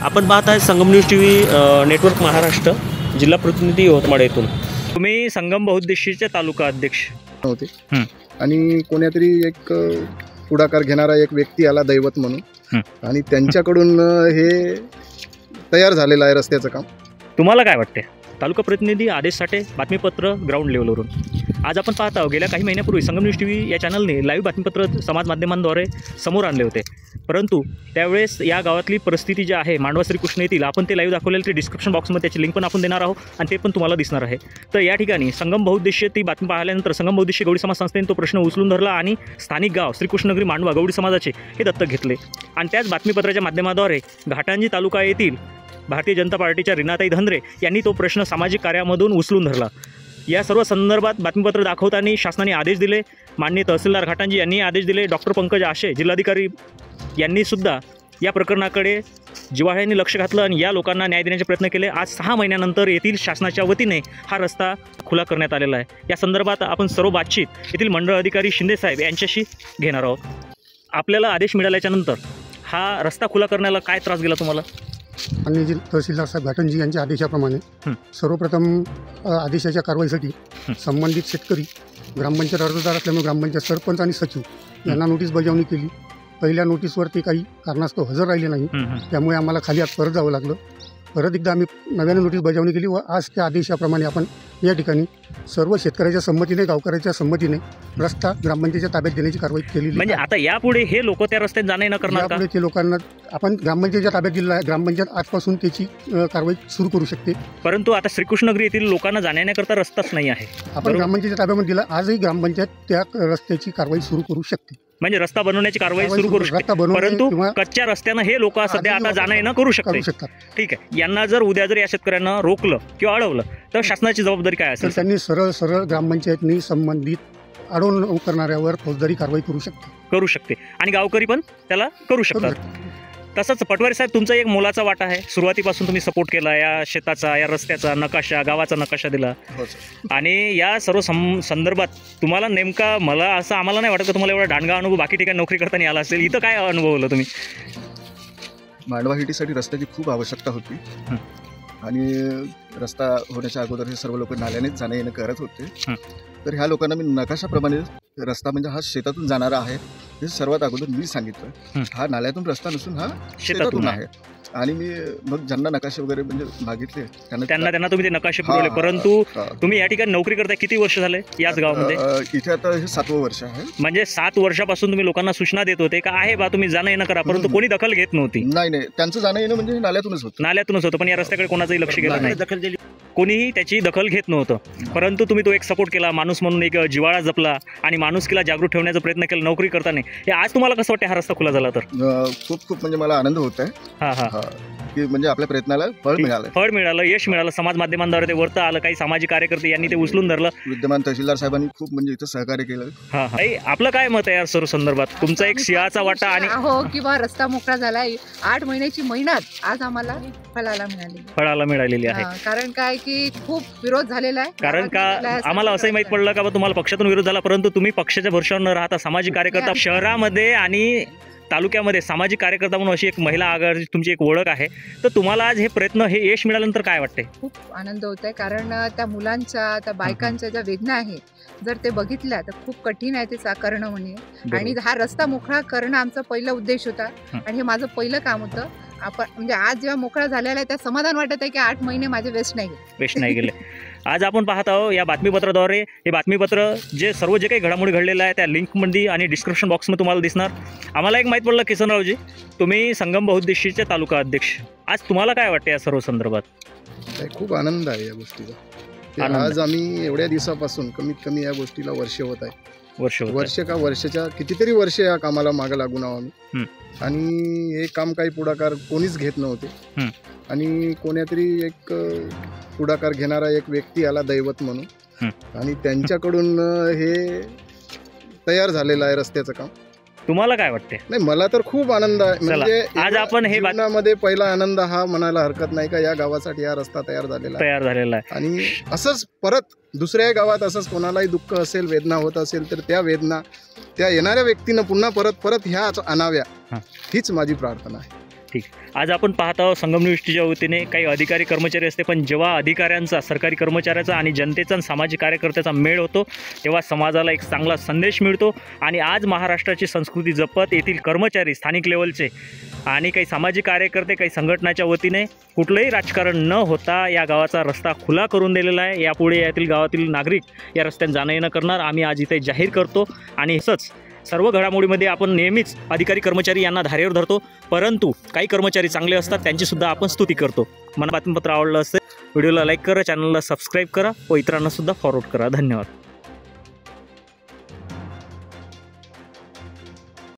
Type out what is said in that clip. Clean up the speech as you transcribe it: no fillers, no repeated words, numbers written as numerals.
आपण पाहत आहे संगम न्यूज TV नेटवर्क महाराष्ट्र, जिल्हा प्रतिनिधी यवतमाळ येथून। तुम्ही संगम बहुउद्देशीय तालुका अध्यक्ष होते आणि कोणीतरी एक पुढाकार घेणारा एक व्यक्ती आला दैवत म्हणून आणि त्यांच्याकडून हे तयार झालेलं आहे रस्त्याचं काम। तुम्हाला काय वाटते? तालुका प्रतिनिधी आदेश साठे, बातमीपत्र ग्राउंड लेवलवरून। आज आपण पाहत आहोत गेल्या काही महिन्यापूर्वी संगम न्यूज TV या चॅनलने लाईव्ह बातमीपत्र समाज माध्यमांद्वारे समोर आणले होते, परंतु त्यावेळेस या गावातली परिस्थिती जी आहे मांडवा श्रीकृष्ण येथील, आपण ते लाईव्ह दाखवलेलं ते डिस्क्रिप्शन बॉक्समध्ये त्याची लिंक पण आपण देणार आहोत आणि ते पण तुम्हाला दिसणार आहे। तर या ठिकाणी संगम बहुउद्देशीय ती बातमी पाहिल्यानंतर संगम बहुउद्देशीय गवळी समाज संस्थेने तो प्रश्न उचलून धरला आणि स्थानिक गाव श्रीकृष्णनगरी मांडवा गवळी समाजाचे हे दत्तक घेतले आणि त्याच बातमीपत्राच्या माध्यमाद्वारे घाटंजी तालुका येथील भारतीय जनता पार्टीच्या रीनाताई धंद्रे यांनी तो प्रश्न सामाजिक कार्यामधून उचलून धरला। या सर्व संदर्भात बातमीपत्र दाखवताना शासनाने आदेश दिले, माननीय तहसीलदार घाटंजी यांनी आदेश दिले, डॉक्टर पंकज आशे जिल्हाधिकारी यांनी सुद्धा या प्रकरणाकडे जिव्हाळ्याने लक्ष घातलं आणि या लोकांना न्याय देण्याचे प्रयत्न केले। आज 6 महिन्यानंतर येथील शासनाच्या वतीने हा रस्ता खुला करण्यात आलेला आहे। या संदर्भात आपण सर्व बातचीत येथील मंडळ अधिकारी शिंदे साहेब यांच्याशी घेणार आहोत। आपल्याला आदेश मिळाल्याच्या नंतर हा रस्ता खुला करण्याला काय त्रास गेला तुम्हाला? माननीय तहसीलदार साहेब घाटंजी यांच्या आदेशाप्रमाणे सर्वप्रथम आदेशाच्या कारवाईसाठी संबंधित शेतकरी ग्रामपंचायत अर्जदार असल्यामुळे ग्रामपंचायत सरपंच आणि सचिव यांना नोटीस बजावणी केली। पहिल्या नोटीसवरती काही कारणास्तव हजर राहिले नाही, त्यामुळे आम्हाला खाली आज परत जावं लागलं। परत एकदा आम्ही नव्याने नोटीस बजावणी केली व आज त्या आदेशाप्रमाणे आपण या ठिकाणी सर्व शेतकऱ्याच्या संमतीने, गावकऱ्याच्या संमतीने रस्ता ग्रामपंचायतीच्या ताब्यात देण्याची कारवाई केलेली। म्हणजे आता यापुढे हे लोक त्या रस्त्यात जाणे न करणार का? ते लोकांना आपण ग्रामपंचायतीच्या ताब्यात दिलेला आहे, ग्रामपंचायत आजपासून त्याची कारवाई सुरू करू शकते। परंतु आता श्रीकृष्णनगरी येथील लोकांना जाण्याकरता रस्ताच नाही आहे, आपण ग्रामपंचायतीच्या ताब्यामध्ये दिला। आजही ग्रामपंचायत त्या रस्त्याची कारवाई सुरू करू शकते, म्हणजे रस्ता बनवण्याची कारवाई सुरू करू शकते, परंतु कच्च्या रस्त्यानं हे लोक सध्या आता जाणं येणं करू शकतात। ठीक आहे, यांना जर उद्या जर या शेतकऱ्यांना रोखलं किंवा अडवलं तर शासनाची जबाबदारी काय असेल? त्यांनी सरळ ग्रामपंचायतनी संबंधित अडवणूक करणाऱ्यावर फौजदारी कारवाई करू शकते आणि गावकरी पण त्याला करू शकतात। तसंच पटवारी साहेब, तुमचा एक मोलाचा वाटा आहे। सुरुवातीपासून तुम्ही सपोर्ट केला, या शेताचा, या रस्त्याचा नकाशा, गावाचा नकाशा दिला आणि या सर्व संदर्भात तुम्हाला नेमका, मला असं आम्हाला नाही वाटत की तुम्हाला एवढा दांडगा अनुभव बाकी ठिकाणी नोकरी करताना आला असेल, इथं काय अनुभवलं तुम्ही? मांडवा सिटीसाठी रस्त्याची खूप आवश्यकता होती आणि रस्ता होण्याच्या अगोदर हे सर्व लोक नाल्यानेच जाणं येणं करत होते। तर ह्या लोकांना मी नकाशाप्रमाणे रस्ता म्हणजे हा शेतातून जाणारा आहे हे सर्वात अगोदर मी सांगितलं। हा नाल्यातून रस्ता नसून हा शेतातून आहे आणि मी मग ज्यांना नकाशे वगैरे म्हणजे मागितले त्यांना तुम्ही ते नकाशे पुरवले। परंतु तुम्ही या ठिकाणी नोकरी करताय किती वर्ष झाले याच गावामध्ये? इथे आता हे 7वं वर्ष आहे। म्हणजे 7 वर्षापासून तुम्ही लोकांना सूचना देत होते का आहे बा तुम्ही जाणं येणं करा, परंतु कोणी दखल घेत नव्हती? नाही, त्यांचं जाणं येणं म्हणजे नाल्यातूनच होतं, पण या रस्त्याकडे कोणाचंही लक्ष गेलं नाही, कोणीही त्याची दखल घेत नव्हतं। परंतु तुम्ही तो एक सपोर्ट केला, माणूस म्हणून एक जिव्हाळा जपला आणि माणुसकीला जागृत ठेवण्याचा प्रयत्न केला नोकरी करताना। हे आज तुम्हाला कसं वाटतं हा रस्ता खुला झाला तर? खूप म्हणजे मला आनंद होत आहे की म्हणजे आपल्या प्रयत्नाला फळ मिळालं, यश मिळालं। समाज माध्यमांद्वारे ते वरतं आलं, काही सामाजिक कार्यकर्ते यांनी ते उचलून धरलं, विद्यमान तहसीलदार साहेबांनी खूप म्हणजे इथं सहकार्य केलं। आपलं काय मत आहे या सर्व संदर्भात? तुमचा एक सिंहाचा वाटा आणि हो किंवा रस्ता मोकळा झाला, 8 महिन्याची मेहनत आज आम्हाला फळाला मिळालेली आहे। कारण काय की खूप विरोध झालेला आहे, कारण का आम्हाला असंही माहित पडलं का तुम्हाला पक्षातून विरोध झाला, परंतु तुम्ही पक्षाच्या भरवशावर न राहता सामाजिक कार्यकर्ता, शहरामध्ये आणि तालुक्यामध्ये सामाजिक कार्यकर्ता म्हणून अशी एक महिला आघाडी तुमची एक ओळख आहे, तर तुम्हाला आज हे प्रयत्न, हे यश मिळाल्यानंतर काय वाटते? खूप आनंद होत आहे, कारण त्या मुलांच्या, त्या बायकांच्या ज्या वेदना आहेत जर ते बघितल्या तर खूप कठीण आहे ते साकारणं म्हणे। आणि हा रस्ता मोकळा करणं आमचा पहिला उद्देश होता आणि हे माझं पहिलं काम होतं। आपण म्हणजे आज जेव्हा मोकळा झालेला आहे त्या समाधान वाटत आहे की 8 महिने माझे वेस्ट नाही गेले। आज आपण पाहत आहोत या बातमीपत्राद्वारे, हे बातमीपत्र जे काही घडामोडी घडलेलं आहे त्या लिंकमध्ये आणि डिस्क्रिप्शन बॉक्समध्ये तुम्हाला दिसणार। आम्हाला एक माहीत पडलं किसनरावजी, तुम्ही संगम बहुउद्देशीय तालुका अध्यक्ष, आज तुम्हाला काय वाटतं या सर्व संदर्भात? खूप आनंद आहे या गोष्टीचा। आज आम्ही एवढ्या दिवसापासून कमीत कमी या गोष्टीला वर्ष होत आहे, वर्षाच्या कितीतरी वर्ष या कामाला मागे लागून आहोत आम्ही आणि हे काम काही पुढाकार कोणीच घेत नव्हते आणि कोणीतरी एक पुढाकार घेणारा एक व्यक्ती आला दैवत म्हणून आणि त्यांच्याकडून हे तयार झालेलं आहे रस्त्याचं काम। तुम्हाला काय वाटते? नाही, मला तर खूप आनंद आहे। म्हणजे आज आपण हे जीवनामध्ये पहिला आनंद हा म्हणायला हरकत नाही का या गावासाठी हा रस्ता तयार झालेला आहे आणि असंच परत दुसऱ्या गावात असंच कोणालाही दुःख असेल, वेदना होत असेल तर त्या वेदना त्या येणाऱ्या व्यक्तीनं पुन्हा परत ह्याच आणाव्या, हीच माझी प्रार्थना आहे। ठीक. आज आपण पाहत आहोत संगमनेर एसटीच्या वतीने काही अधिकारी कर्मचारी असते, पण जेव्हा अधिकाऱ्यांचा, सरकारी कर्मचाऱ्याचा आणि जनतेचा आणि सामाजिक कार्यकर्त्याचा मेळ होतो तेव्हा समाजाला एक चांगला संदेश मिळतो. आणि आज महाराष्ट्राची संस्कृती जपत येथील कर्मचारी, स्थानिक लेवलचे आणि काही सामाजिक कार्यकर्ते, काही संघटनाच्या वतीने कुठलंही राजकारण न होता या गावाचा रस्ता खुला करून दिलेला आहे. यापुढे यातील गावातील नागरिक या रस्त्याने जाणं येणं करणार आम्ही आज इथे जाहीर करतो. आणि असंच सर्व घडामोडीमध्ये आपण नेहमीच अधिकारी कर्मचारी यांना धारेवर धरतो, परंतु काही कर्मचारी चांगले असतात, त्यांचीसुद्धा आपण स्तुती करतो. मला बातमीपत्र आवडलं असेल व्हिडिओला लाईक करा, चॅनलला सबस्क्राईब करा व इतरांनासुद्धा फॉरवर्ड करा. धन्यवाद.